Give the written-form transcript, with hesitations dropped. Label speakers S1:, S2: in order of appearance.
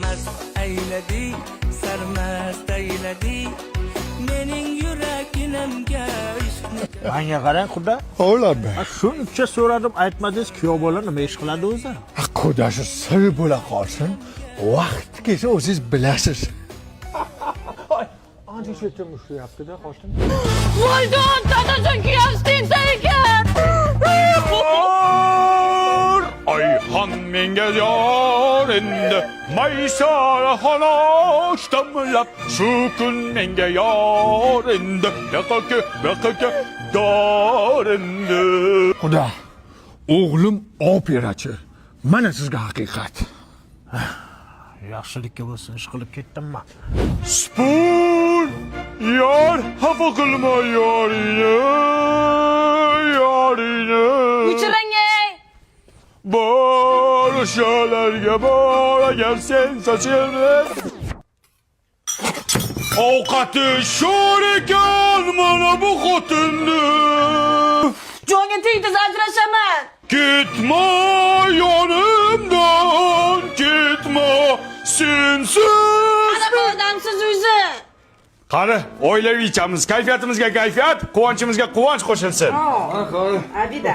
S1: mast ayladi, sarmast ayladi. Mening yuraginimga ishqni.
S2: Menga qarang, xudo.
S3: Oğlum be.
S2: Shuncha so'radim, aytmadingiz, kuyov bola nima ish qiladi o'zi?
S3: Qudaşı sır bo'la qolsin. Vaqt kelsa o'zingiz bilasiz. Ancha chetim ushlayapti-da, qo'shnim.
S4: Voydon, tadasan kiyastin ekan.
S5: Ayhan menga yor endi Maysara xonosh damlab shu kun menga yor endi Yoqqa dor endi
S3: Xudo, o'g'lim operachi. Mana sizga haqiqat.
S2: Yaxshilikka bo'lsin, ish qilib ketdimmi?
S5: Spoon yor xafa qilma yoringni
S4: Uchiring ey.
S5: Bor o'shalarga bor agar sen sochilni Ovqati sho'r ekan mana bu xotinni
S4: Jonga tegdi, ajrashaman.
S5: Ketma yonimdan ketma sensiz
S4: Ana bu odamsiz o'zi.
S5: Qani o'ylab ichamiz kayfiyatimizga kayfiyat quvonchimizga quvonch qo'shilsin
S4: Abida.